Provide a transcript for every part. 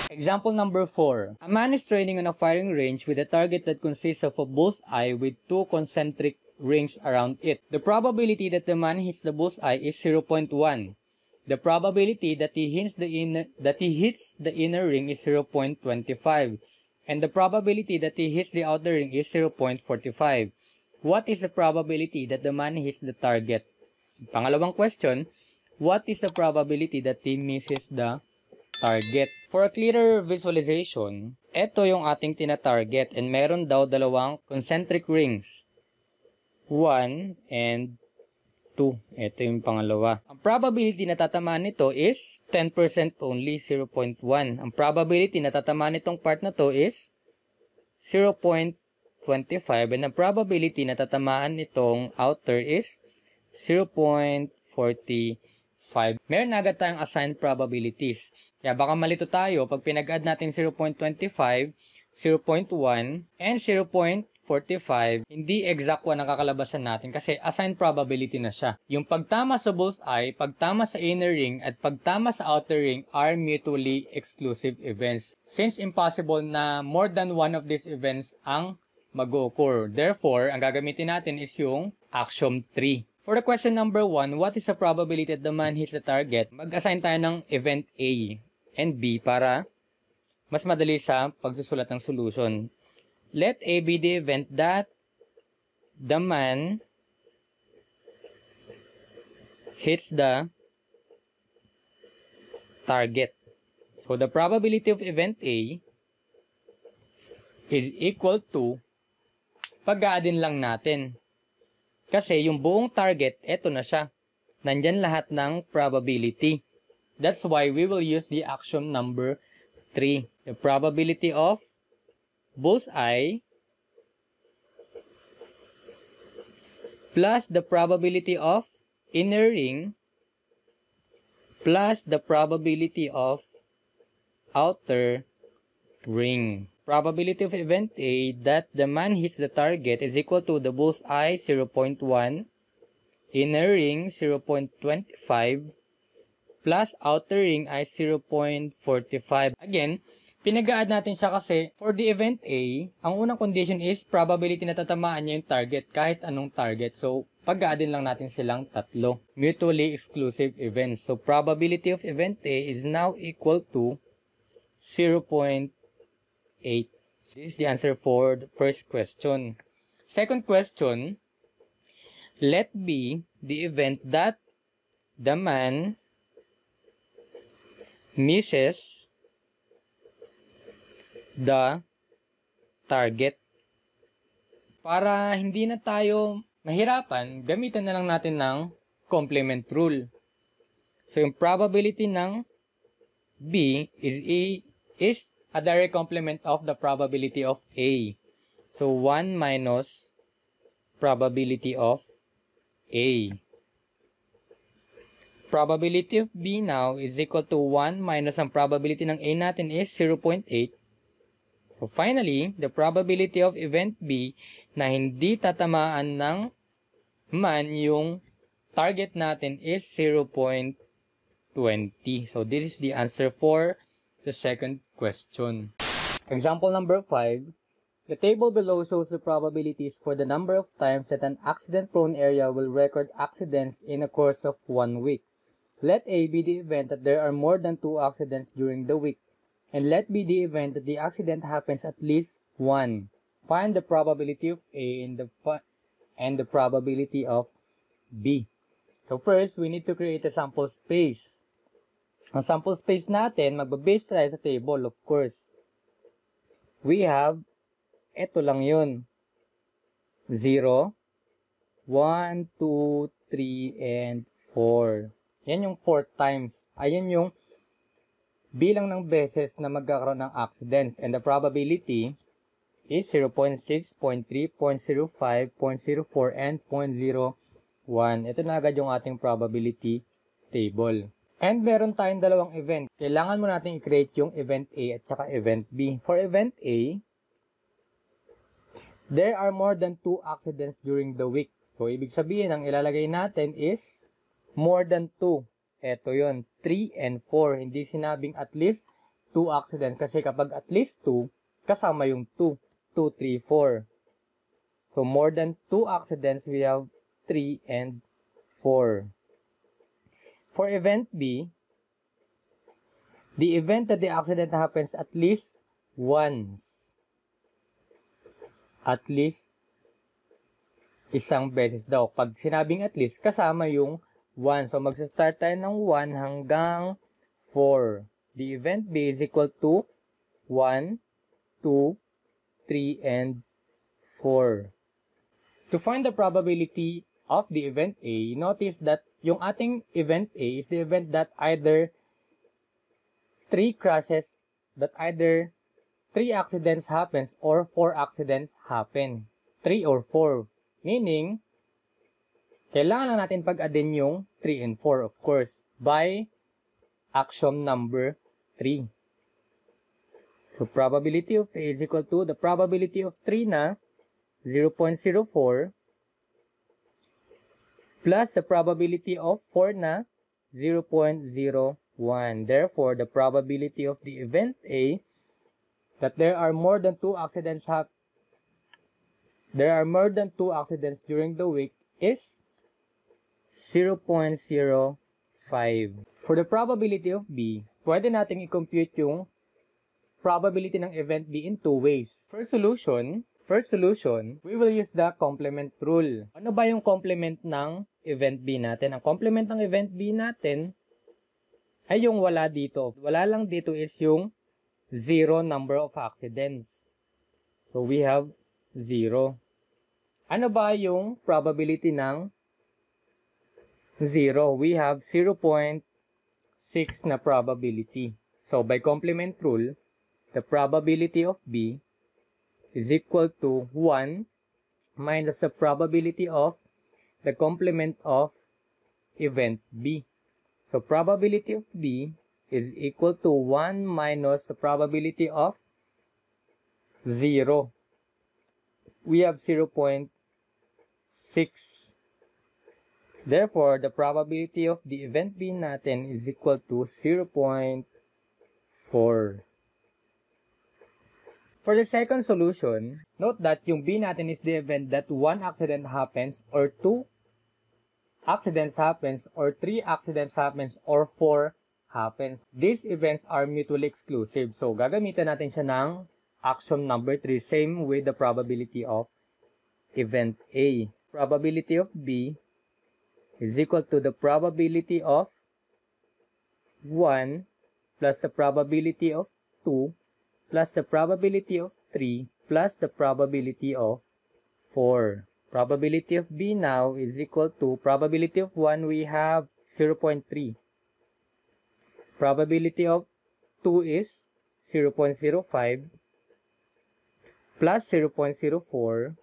Example number 4. A man is training on a firing range with a target that consists of a bullseye with 2 concentric rings around it. The probability that the man hits the bullseye is 0.1. The probability that he hits the inner ring is 0.25. And the probability that he hits the outer ring is 0.45. What is the probability that the man hits the target? Pangalawang question, what is the probability that he misses the target? For a clearer visualization, ito yung ating tina-target and meron daw dalawang concentric rings. 1 and 2. Ito yung pangalawa. Ang probability na tatamaan nito is 10% only, 0.1. Ang probability na tatamaan nitong part na to is 0.25 and ang probability na tatamaan nitong outer is 0.45. Meron agad tayong assigned probabilities. Kaya baka malito tayo pag pinag-add natin 0.25, 0.1, and 0.45, hindi exact 1 ang kakalabasan natin kasi assigned probability na siya. Yung pagtama sa bullseye, pagtama sa inner ring, at pagtama sa outer ring are mutually exclusive events. Since impossible na more than one of these events ang mag-occur. Therefore, ang gagamitin natin is yung axiom 3. For the question number 1, what is the probability that the man hits the target? Mag-assign tayo ng event A and B para mas madali sa pagsusulat ng solution. Let A be the event that the man hits the target. So the probability of event A is equal to, pag-aadin lang natin. Kasi yung buong target, eto na siya. Nandyan lahat ng probability. That's why we will use the axiom number 3. The probability of bullseye plus the probability of inner ring plus the probability of outer ring. Probability of event A that the man hits the target is equal to the bullseye 0.1, inner ring 0.25, plus outer ring ay 0.45. Again, pinag-a-add natin siya kasi for the event A, ang unang condition is probability na tatamaan niya yung target kahit anong target. So, pag-a-addin lang natin silang tatlo. Mutually exclusive events. So, probability of event A is now equal to 0.8. This is the answer for the first question. Second question, let B the event that the man misses the target. Para hindi na tayo mahirapan, gamitan na lang natin ng complement rule. So, yung probability ng B is a direct complement of the probability of A. So, 1 minus probability of A. Probability of B now is equal to 1 minus ang probability ng A natin is 0.8. So finally, the probability of event B na hindi tatamaan ng man yung target natin is 0.20. So this is the answer for the second question. Example number 5. The table below shows the probabilities for the number of times that an accident-prone area will record accidents in a course of 1 week. Let A be the event that there are more than 2 accidents during the week, and let B the event that the accident happens at least 1. Find the probability of A and the probability of B. So first, we need to create a sample space. Ang sample space natin, magbe-base tayo sa table, of course. We have, eto lang yun. 0, 1, 2, 3, and 4. Yan yung 4 times. Ayan yung bilang ng beses na magkakaroon ng accidents. And the probability is 0.6, 0.3, 0.05, 0.04, and 0.01. Ito na agad yung ating probability table. And meron tayong dalawang event. Kailangan mo natin i-create yung event A at saka event B. For event A, there are more than 2 accidents during the week. So, ibig sabihin, ang ilalagay natin is more than 2. Ito yun, 3 and 4. Hindi sinabing at least 2 accidents kasi kapag at least 2, kasama yung 2. 2, 3, 4. So, more than 2 accidents, we have 3 and 4. For event B, the event that the accident happens at least once. At least isang beses daw. Pag sinabing at least, kasama yung 1. So, magsa-start tayo ng 1 hanggang 4. The event B is equal to 1, 2, 3, and 4. To find the probability of the event A, notice that yung ating event A is the event that either 3 crashes, that either 3 accidents happens or 4 accidents happen. 3 or 4. Meaning, kailangan lang natin pag-addin yung 3 and 4, of course, by axiom number 3. So, probability of A is equal to the probability of 3 na 0.04 plus the probability of 4 na 0.01. Therefore, the probability of the event A that there are more than 2 accidents during the week is 0.05. For the probability of B, pwede nating i-compute yung probability ng event B in 2 ways. First solution, we will use the complement rule. Ano ba yung complement ng event B natin? Ang complement ng event B natin ay yung wala dito. Wala lang dito is yung 0 number of accidents. So, we have 0. Ano ba yung probability ng 0? We have 0.6 na probability. So, by complement rule, the probability of B is equal to 1 minus the probability of the complement of event B. So, probability of B is equal to 1 minus the probability of 0. We have 0.6. Therefore, the probability of the event B natin is equal to 0.4. For the second solution, note that yung B natin is the event that 1 accident happens or 2 accidents happens or 3 accidents happens or 4 happens. These events are mutually exclusive. So, gagamitan natin siya ng axiom number 3, same with the probability of event A. Probability of B is equal to the probability of 1 plus the probability of 2 plus the probability of 3 plus the probability of 4. Probability of B now is equal to probability of 1, we have 0.3. Probability of 2 is 0.05 plus 0.04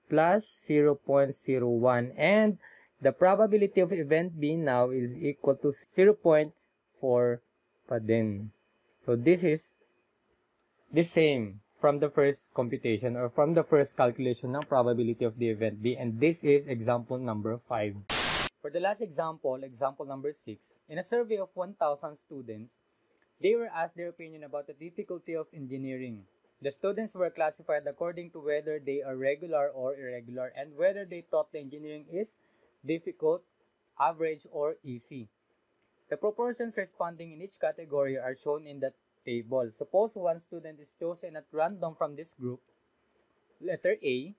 plus 0.01, and the probability of event B now is equal to 0.4 pa din. So this is the same from the first computation or from the first calculation ng probability of the event B, and this is example number 5. For the last example, example number 6, in a survey of 1,000 students, they were asked their opinion about the difficulty of engineering. The students were classified according to whether they are regular or irregular and whether they thought the engineering is difficult, average, or easy. The proportions responding in each category are shown in the table. Suppose one student is chosen at random from this group. Letter A,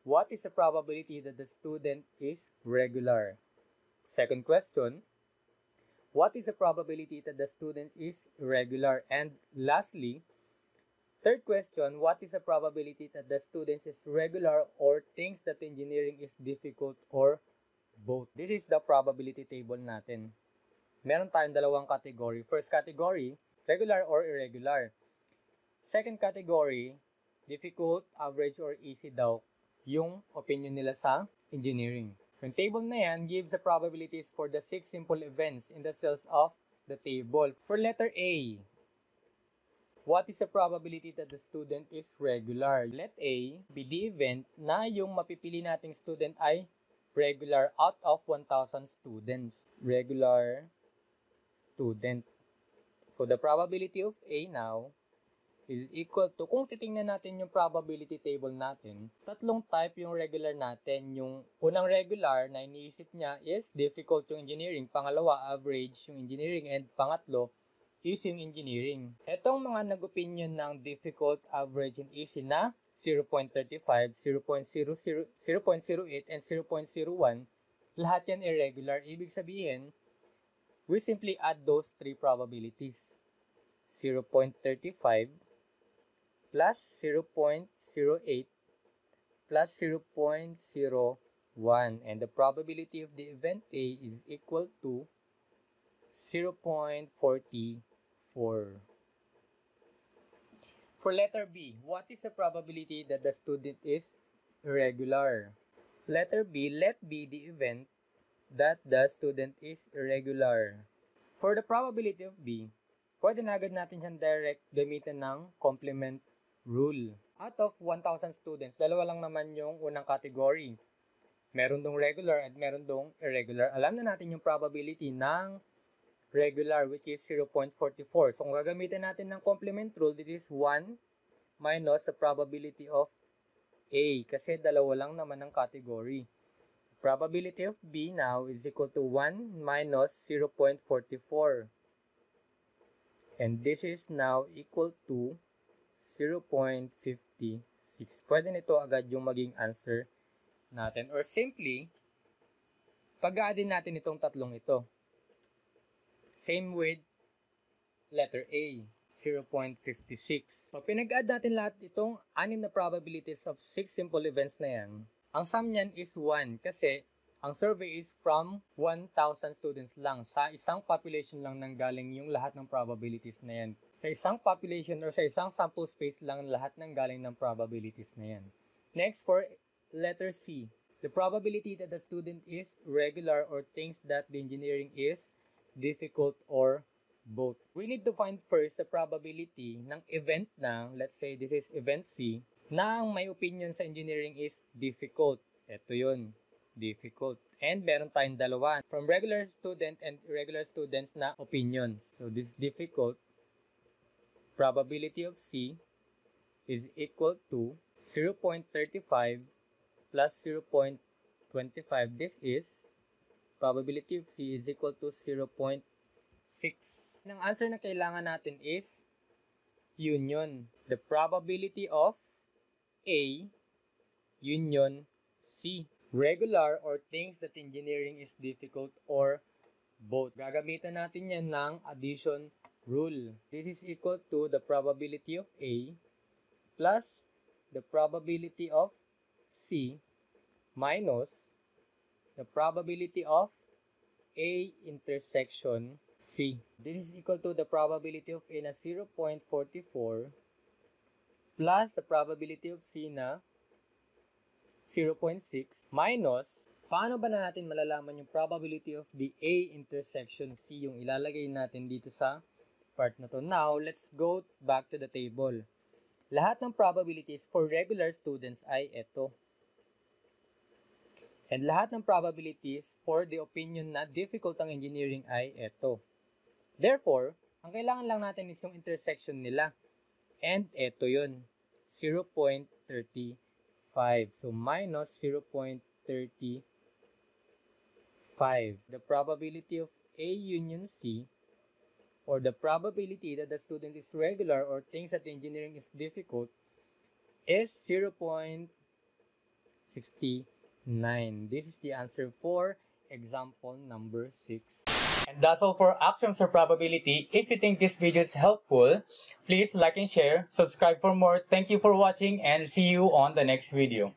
what is the probability that the student is regular? Second question, what is the probability that the student is irregular? And lastly, third question, what is the probability that the student is regular or thinks that engineering is difficult or both? This is the probability table natin. Meron tayong dalawang category. First category, regular or irregular. Second category, difficult, average, or easy daw yung opinion nila sa engineering. Yung table na yan gives the probabilities for the 6 simple events in the cells of the table. For letter A, what is the probability that the student is regular? Let A be the event na yung mapipili nating student ay regular out of 1,000 students. Regular student. So the probability of A now is equal to, kung titingnan natin yung probability table natin, tatlong type yung regular natin. Yung unang regular na iniisip niya is difficult yung engineering, pangalawa average yung engineering, and pangatlo is yung engineering. Etong mga nag-opinion ng difficult, average, and easy na 0.35, 0.08, and 0.01, lahat yan irregular. Ibig sabihin, we simply add those three probabilities. 0.35 plus 0.08 plus 0.01, and the probability of the event A is equal to 0.44. For letter B, what is the probability that the student is irregular? Letter B, let be the event that the student is irregular. For the probability of B, pwede na agad natin siyang direct gamitin ng complement rule. Out of 1,000 students, dalawa lang naman yung unang category. Meron dong regular at meron dong irregular. Alam na natin yung probability ng regular, which is 0.44. So kung gagamitin natin ng complement rule, this is 1 minus the probability of A, kasi dalawa lang naman ang category. Probability of B now is equal to 1 minus 0.44. And this is now equal to 0.56. Pwede nito agad yung maging answer natin. Or simply, pag-aadin natin itong tatlong ito. Same with letter A, 0.56. So, pinag-add natin lahat itong 6 na probabilities of 6 simple events na yan. Ang sum niyan is 1 kasi ang survey is from 1,000 students lang. Sa isang population lang nanggaling yung lahat ng probabilities na yan. Sa isang population or sa isang sample space lang lahat nanggaling ng probabilities na yan. Next, for letter C, the probability that the student is regular or thinks that the engineering is difficult or both. We need to find first the probability ng event na, let's say this is event C, na ang may opinion sa engineering is difficult. Ito yun. Difficult. And meron tayong dalawa. From regular student and irregular students na opinions. So this difficult, probability of C is equal to 0.35 plus 0.25. This is probability of C is equal to 0.6. Ang answer na kailangan natin is union. The probability of A union C. Regular or thinks that engineering is difficult or both. Gagamitan natin yan ng addition rule. This is equal to the probability of A plus the probability of C minus the probability of A intersection C. This is equal to the probability of A na 0.44 plus the probability of C na 0.6 minus, paano ba na natin malalaman yung probability of the A intersection C, yung ilalagay natin dito sa part na to. Now, let's go back to the table. Lahat ng probabilities for regular students ay ito. And lahat ng probabilities for the opinion na difficult ang engineering ay ito. Therefore, ang kailangan lang natin is yung intersection nila. And ito yun, 0.35. So, minus 0.35. The probability of A union C, or the probability that the student is regular or thinks that engineering is difficult, is 0.69. This is the answer for example number 6. And that's all for axioms or probability. If you think this video is helpful, please like and share, subscribe for more. Thank you for watching and see you on the next video.